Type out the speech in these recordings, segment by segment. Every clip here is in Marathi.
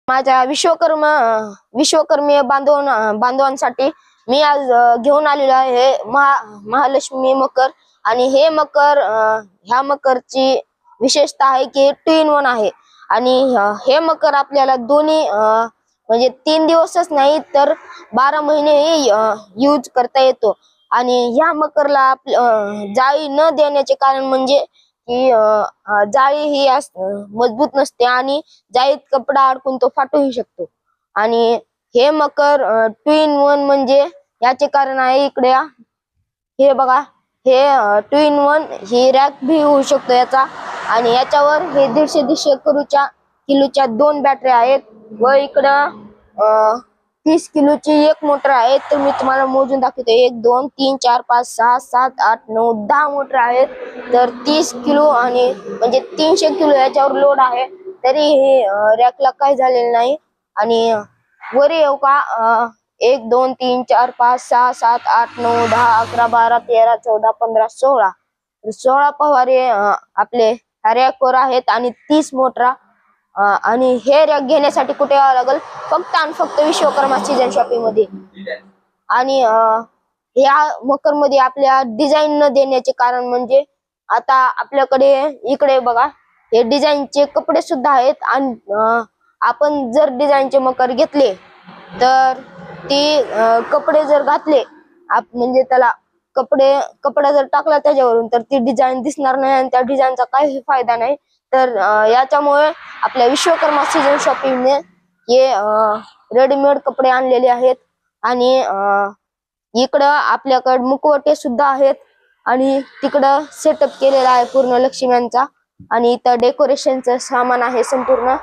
माझ्या विश्वकर्मी बांधवांसाठी मी आज घेऊन आलेलो आहे हे महालक्ष्मी मकर। आणि हे मकर ह्या मकरची विशेषता आहे की 2 in 1 आहे। आणि हे मकर आपल्याला दोन्ही म्हणजे 3 दिवसच नाही तर 12 महिने यूज करता येतो। आणि ह्या मकरला जाळी न देण्याचे कारण म्हणजे की जाळी ही मजबूत नसते आणि जाळीत कपडा अडकून तो फाटूही शकतो। आणि हे मकर 2 in 1 म्हणजे याचे कारण आहे इकडे हे बघा, हे 2 in 1 ही रॅक भी होऊ शकतो याचा। आणि याच्यावर हे 150 किलोच्या 2 बॅटरी आहेत व इकडं 30 किलोची एक मोटर आहे। तर मी तुम्हाला मोजून दाखवतो, 1 2 3 4 5 6 7 8 9 10 मोटर आहेत। तर 30 किलो आणि म्हणजे 300 किलो याच्यावर लोड आहे, तरी हे रॅकला काही झालेलं नाही। आणि वर येऊ का, 1 2 3 4 5 6 7 8 9 10 11 12 13 14 15 16 पवारे आपले रॅकवर आहेत आणि 30 मोटरा। आणि हे रॅक घेण्यासाठी कुठे यावं लागेल, फक्त आणि फक्त विश्वकर्मा सीजन शॉपिंग मध्ये। आणि या मकर मध्ये आपल्या डिझाईन न देण्याचे कारण म्हणजे आता आपल्याकडे इकडे बघा हे डिझाईनचे कपडे सुद्धा आहेत। आणि आपण जर डिझाईनचे मकर घेतले तर ते कपडे जर घातले म्हणजे त्याला कपडा जर टाकला त्याच्यावरून तर ती डिझाईन दिसणार नाही आणि त्या डिझाईनचा काही फायदा नाही। तर याच्यामुळे आपल्या विश्वकर्मा सीजन शॉपिंगने हे रेडीमेड कपडे आणलेले आहेत। आणि इकडं आपल्याकडे मुखवटे सुद्धा आहेत आणि तिकडं सेटअप केलेला आहे पूर्ण लक्ष्म्यांचा। आणि इथं डेकोरेशनचं सामान आहे संपूर्ण।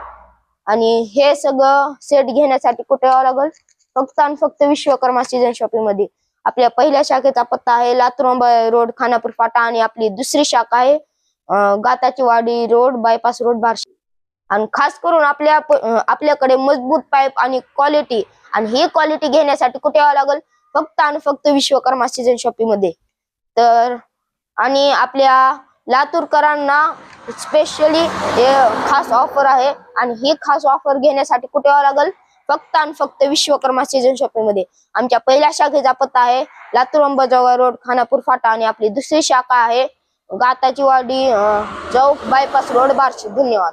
आणि हे सगळं सेट घेण्यासाठी कुठे यावं लागेल, फक्त आणि फक्त विश्वकर्मा सीजन शॉपिंग मध्ये। आपल्या पहिल्या शाखेचा पत्ता आहे लातूर रोड खानापूर फाटा आणि आपली दुसरी शाखा आहे गाताची वाडी रोड बायपास रोड बार्शी। आणि खास करून आपल्याकडे मजबूत पाईप आणि क्वालिटी, आणि ही क्वालिटी घेण्यासाठी कुठे यावं लागेल, फक्त आणि फक्त विश्वकर्मा सीजन शॉपिंग मध्ये। तर आणि आपल्या लातूरकरांना स्पेशली खास ऑफर आहे आणि ही खास ऑफर घेण्यासाठी कुठे यावं लागेल, फक्त आणि फक्त विश्वकर्मा सीजन शॉपिंग मध्ये। आमच्या पहिल्या शाखेचा पत्ता आहे लातूर अंबाजोगाई रोड खानापूर फाटा आणि आपली दुसरी शाखा आहे गाताची वाडी चौक बायपास रोड बार्शी। धन्यवाद।